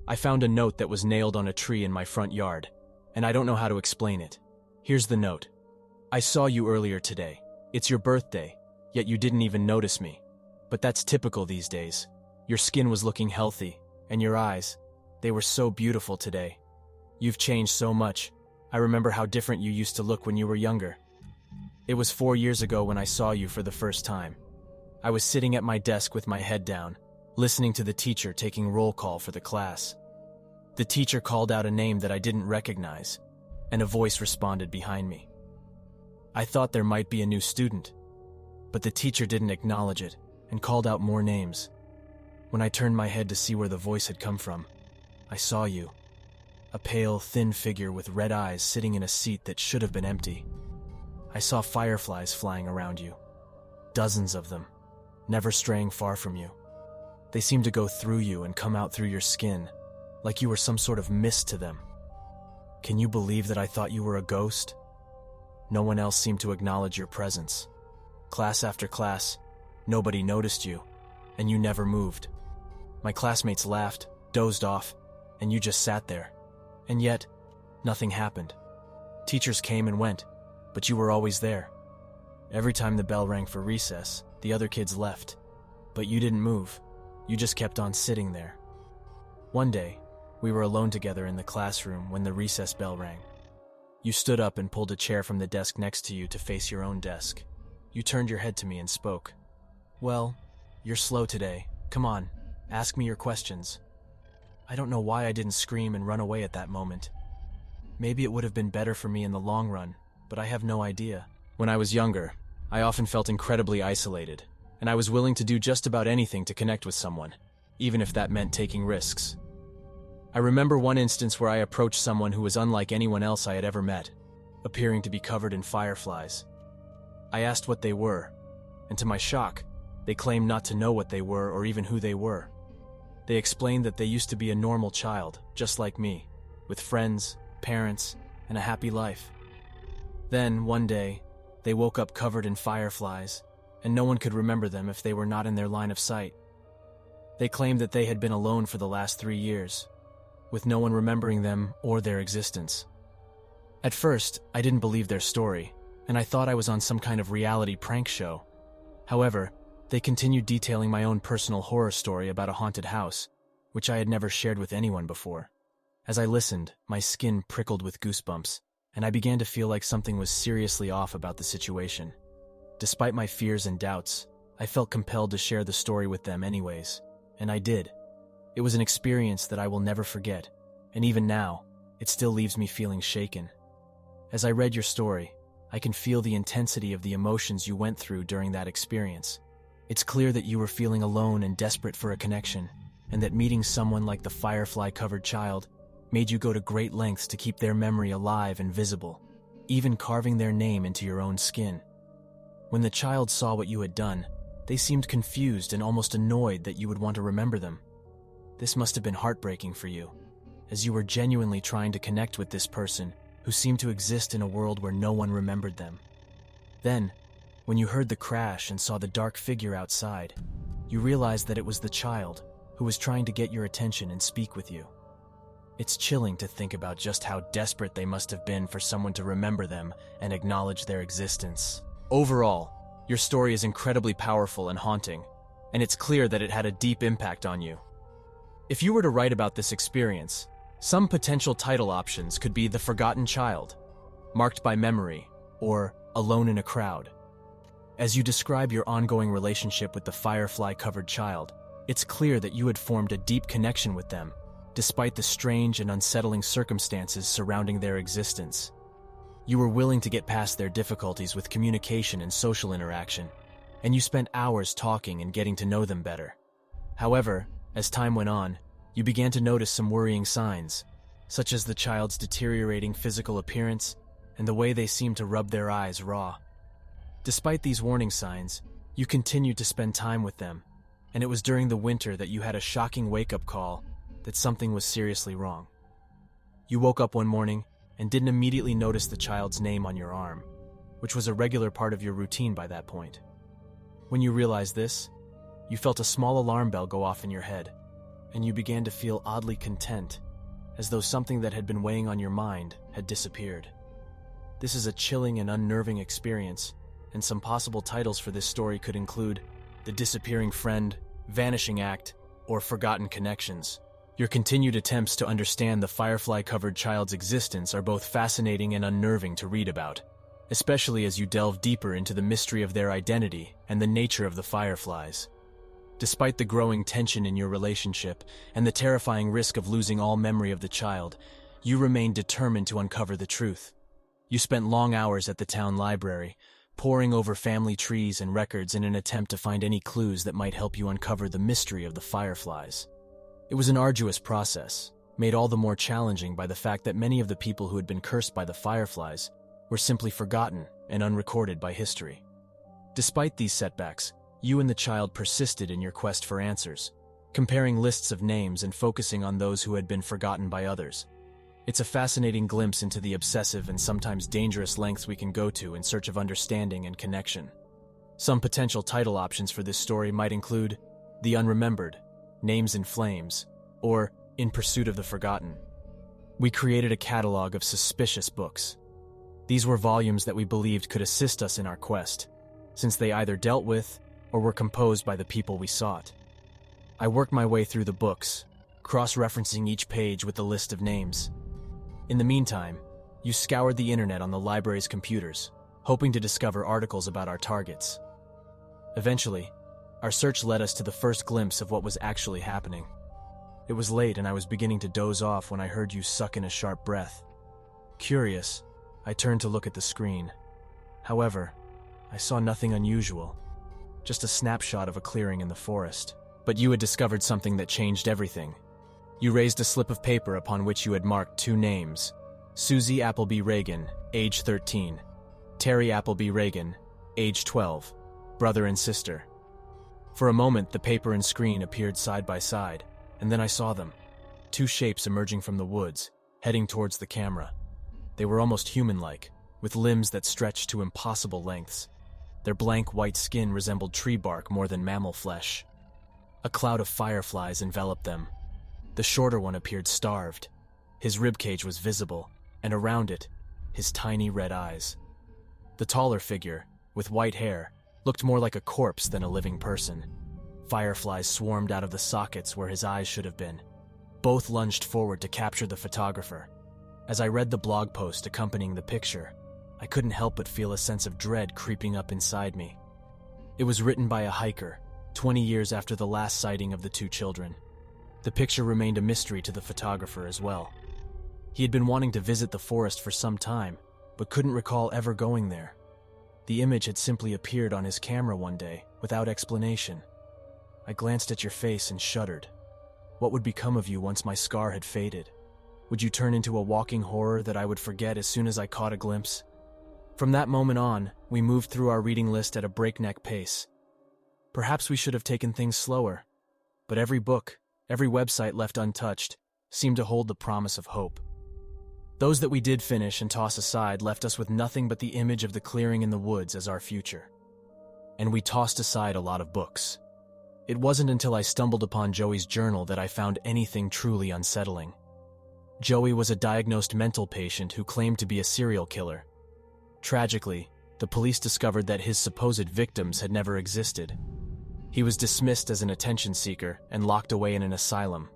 I found a note that was nailed on a tree in my front yard, and I don't know how to explain it. Here's the note. I saw you earlier today. It's your birthday, yet you didn't even notice me. But that's typical these days. Your skin was looking healthy, and your eyes, they were so beautiful today. You've changed so much. I remember how different you used to look when you were younger. It was 4 years ago when I saw you for the first time. I was sitting at my desk with my head down, listening to the teacher taking roll call for the class. The teacher called out a name that I didn't recognize, and a voice responded behind me. I thought there might be a new student, but the teacher didn't acknowledge it and called out more names. When I turned my head to see where the voice had come from, I saw you, a pale, thin figure with red eyes sitting in a seat that should have been empty. I saw fireflies flying around you, dozens of them, never straying far from you. They seemed to go through you and come out through your skin, like you were some sort of mist to them. Can you believe that I thought you were a ghost? No one else seemed to acknowledge your presence. Class after class, nobody noticed you, and you never moved. My classmates laughed, dozed off, and you just sat there. And yet, nothing happened. Teachers came and went, but you were always there. Every time the bell rang for recess, the other kids left, but you didn't move. You just kept on sitting there. One day, we were alone together in the classroom when the recess bell rang. You stood up and pulled a chair from the desk next to you to face your own desk. You turned your head to me and spoke. Well, you're slow today. Come on, ask me your questions. I don't know why I didn't scream and run away at that moment. Maybe it would have been better for me in the long run, but I have no idea. When I was younger, I often felt incredibly isolated, and I was willing to do just about anything to connect with someone, even if that meant taking risks. I remember one instance where I approached someone who was unlike anyone else I had ever met, appearing to be covered in fireflies. I asked what they were, and to my shock, they claimed not to know what they were or even who they were. They explained that they used to be a normal child, just like me, with friends, parents, and a happy life. Then, one day, they woke up covered in fireflies, and no one could remember them if they were not in their line of sight. They claimed that they had been alone for the last 3 years, with no one remembering them or their existence. At first, I didn't believe their story, and I thought I was on some kind of reality prank show. However, they continued detailing my own personal horror story about a haunted house, which I had never shared with anyone before. As I listened, my skin prickled with goosebumps, and I began to feel like something was seriously off about the situation. Despite my fears and doubts, I felt compelled to share the story with them anyways, and I did. It was an experience that I will never forget, and even now, it still leaves me feeling shaken. As I read your story, I can feel the intensity of the emotions you went through during that experience. It's clear that you were feeling alone and desperate for a connection, and that meeting someone like the firefly-covered child made you go to great lengths to keep their memory alive and visible, even carving their name into your own skin. When the child saw what you had done, they seemed confused and almost annoyed that you would want to remember them. This must have been heartbreaking for you, as you were genuinely trying to connect with this person who seemed to exist in a world where no one remembered them. Then, when you heard the crash and saw the dark figure outside, you realized that it was the child who was trying to get your attention and speak with you. It's chilling to think about just how desperate they must have been for someone to remember them and acknowledge their existence. Overall, your story is incredibly powerful and haunting, and it's clear that it had a deep impact on you. If you were to write about this experience, some potential title options could be The Forgotten Child, Marked by Memory, or Alone in a Crowd. As you describe your ongoing relationship with the firefly-covered child, it's clear that you had formed a deep connection with them, despite the strange and unsettling circumstances surrounding their existence. You were willing to get past their difficulties with communication and social interaction, and you spent hours talking and getting to know them better. However, as time went on, you began to notice some worrying signs, such as the child's deteriorating physical appearance and the way they seemed to rub their eyes raw. Despite these warning signs, you continued to spend time with them, and it was during the winter that you had a shocking wake-up call that something was seriously wrong. You woke up one morning and didn't immediately notice the child's name on your arm, which was a regular part of your routine by that point. When you realized this, you felt a small alarm bell go off in your head, and you began to feel oddly content, as though something that had been weighing on your mind had disappeared. This is a chilling and unnerving experience, and some possible titles for this story could include The Disappearing Friend, Vanishing Act, or Forgotten Connections. Your continued attempts to understand the firefly-covered child's existence are both fascinating and unnerving to read about, especially as you delve deeper into the mystery of their identity and the nature of the fireflies. Despite the growing tension in your relationship and the terrifying risk of losing all memory of the child, you remain determined to uncover the truth. You spent long hours at the town library, poring over family trees and records in an attempt to find any clues that might help you uncover the mystery of the fireflies. It was an arduous process, made all the more challenging by the fact that many of the people who had been cursed by the fireflies were simply forgotten and unrecorded by history. Despite these setbacks, you and the child persisted in your quest for answers, comparing lists of names and focusing on those who had been forgotten by others. It's a fascinating glimpse into the obsessive and sometimes dangerous lengths we can go to in search of understanding and connection. Some potential title options for this story might include The Unremembered, Names in Flames, or In Pursuit of the Forgotten. We created a catalog of suspicious books. These were volumes that we believed could assist us in our quest, since they either dealt with or were composed by the people we sought. I worked my way through the books, cross-referencing each page with a list of names. In the meantime, you scoured the internet on the library's computers, hoping to discover articles about our targets. Eventually, our search led us to the first glimpse of what was actually happening. It was late and I was beginning to doze off when I heard you suck in a sharp breath. Curious, I turned to look at the screen. However, I saw nothing unusual. Just a snapshot of a clearing in the forest. But you had discovered something that changed everything. You raised a slip of paper upon which you had marked two names: Susie Appleby Reagan, age 13, Terry Appleby Reagan, age 12, brother and sister. For a moment, the paper and screen appeared side by side, and then I saw them, two shapes emerging from the woods, heading towards the camera. They were almost human-like, with limbs that stretched to impossible lengths. Their blank white skin resembled tree bark more than mammal flesh. A cloud of fireflies enveloped them. The shorter one appeared starved. His ribcage was visible, and around it, his tiny red eyes. The taller figure, with white hair, looked more like a corpse than a living person. Fireflies swarmed out of the sockets where his eyes should have been. Both lunged forward to capture the photographer. As I read the blog post accompanying the picture, I couldn't help but feel a sense of dread creeping up inside me. It was written by a hiker, 20 years after the last sighting of the two children. The picture remained a mystery to the photographer as well. He had been wanting to visit the forest for some time, but couldn't recall ever going there. The image had simply appeared on his camera one day, without explanation. I glanced at your face and shuddered. What would become of you once my scar had faded? Would you turn into a walking horror that I would forget as soon as I caught a glimpse? From that moment on, we moved through our reading list at a breakneck pace. Perhaps we should have taken things slower, but every book, every website left untouched, seemed to hold the promise of hope. Those that we did finish and toss aside left us with nothing but the image of the clearing in the woods as our future. And we tossed aside a lot of books. It wasn't until I stumbled upon Joey's journal that I found anything truly unsettling. Joey was a diagnosed mental patient who claimed to be a serial killer. Tragically, the police discovered that his supposed victims had never existed. He was dismissed as an attention seeker and locked away in an asylum.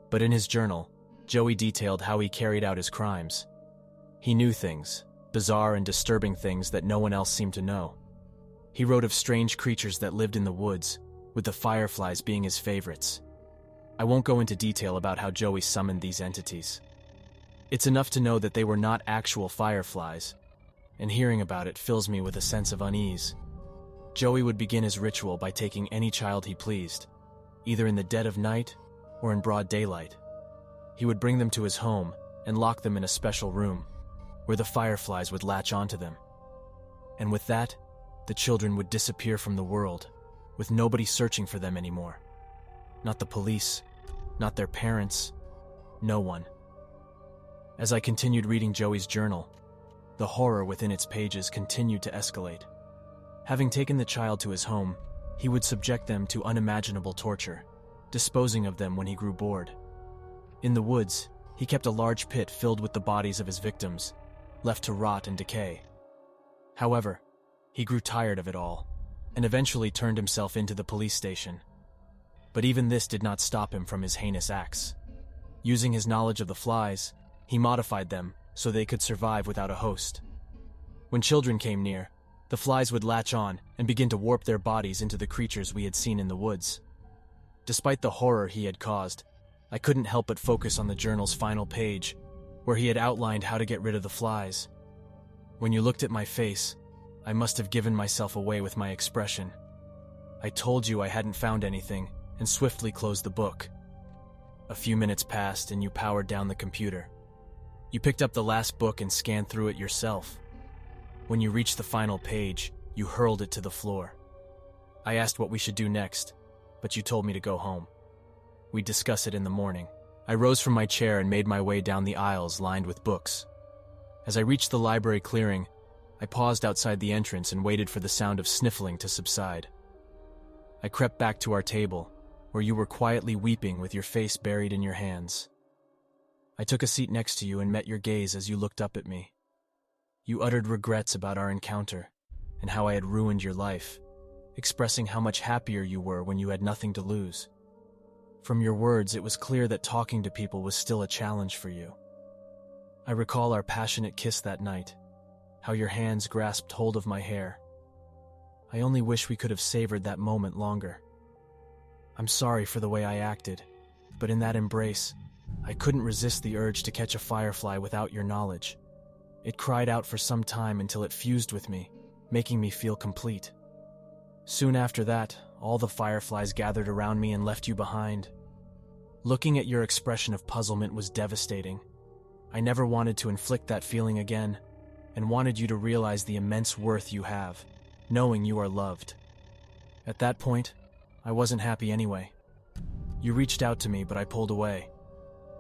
But in his journal, Joey detailed how he carried out his crimes. He knew things, bizarre and disturbing things that no one else seemed to know. He wrote of strange creatures that lived in the woods, with the fireflies being his favorites. I won't go into detail about how Joey summoned these entities. It's enough to know that they were not actual fireflies, and hearing about it fills me with a sense of unease. Joey would begin his ritual by taking any child he pleased, either in the dead of night or in broad daylight. He would bring them to his home and lock them in a special room, where the fireflies would latch onto them. And with that, the children would disappear from the world, with nobody searching for them anymore. Not the police, not their parents, no one. As I continued reading Joey's journal, the horror within its pages continued to escalate. Having taken the child to his home, he would subject them to unimaginable torture, disposing of them when he grew bored. In the woods, he kept a large pit filled with the bodies of his victims, left to rot and decay. However, he grew tired of it all, and eventually turned himself into the police station. But even this did not stop him from his heinous acts. Using his knowledge of the flies, he modified them so they could survive without a host. When children came near, the flies would latch on and begin to warp their bodies into the creatures we had seen in the woods. Despite the horror he had caused, I couldn't help but focus on the journal's final page, where he had outlined how to get rid of the flies. When you looked at my face, I must have given myself away with my expression. I told you I hadn't found anything and swiftly closed the book. A few minutes passed and you powered down the computer. You picked up the last book and scanned through it yourself. When you reached the final page, you hurled it to the floor. I asked what we should do next, but you told me to go home. We'd discuss it in the morning. I rose from my chair and made my way down the aisles lined with books. As I reached the library clearing, I paused outside the entrance and waited for the sound of sniffling to subside. I crept back to our table, where you were quietly weeping with your face buried in your hands. I took a seat next to you and met your gaze as you looked up at me. You uttered regrets about our encounter and how I had ruined your life, expressing how much happier you were when you had nothing to lose. From your words, it was clear that talking to people was still a challenge for you. I recall our passionate kiss that night, how your hands grasped hold of my hair. I only wish we could have savored that moment longer. I'm sorry for the way I acted, but in that embrace, I couldn't resist the urge to catch a firefly without your knowledge. It cried out for some time until it fused with me, making me feel complete. Soon after that, all the fireflies gathered around me and left you behind. Looking at your expression of puzzlement was devastating. I never wanted to inflict that feeling again, and wanted you to realize the immense worth you have, knowing you are loved. At that point, I wasn't happy anyway. You reached out to me, but I pulled away,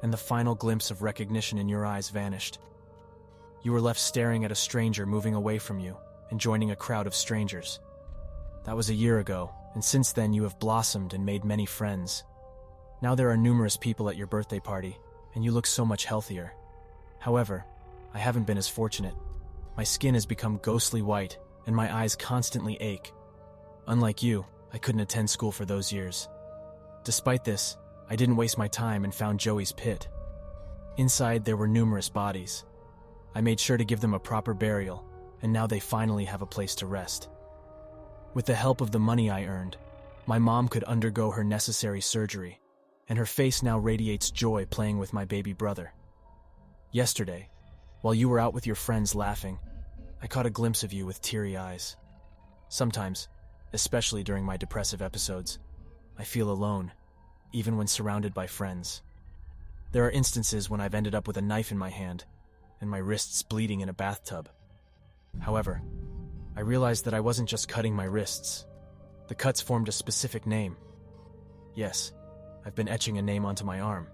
and the final glimpse of recognition in your eyes vanished. You were left staring at a stranger moving away from you and joining a crowd of strangers. That was a year ago, and since then you have blossomed and made many friends. Now there are numerous people at your birthday party, and you look so much healthier. However, I haven't been as fortunate. My skin has become ghostly white, and my eyes constantly ache. Unlike you, I couldn't attend school for those years. Despite this, I didn't waste my time and found Joey's pit. Inside, there were numerous bodies. I made sure to give them a proper burial, and now they finally have a place to rest. With the help of the money I earned, my mom could undergo her necessary surgery, and her face now radiates joy playing with my baby brother. Yesterday, while you were out with your friends laughing, I caught a glimpse of you with teary eyes. Sometimes, especially during my depressive episodes, I feel alone, even when surrounded by friends. There are instances when I've ended up with a knife in my hand and my wrists bleeding in a bathtub. However, I realized that I wasn't just cutting my wrists. The cuts formed a specific name. Yes, I've been etching a name onto my arm.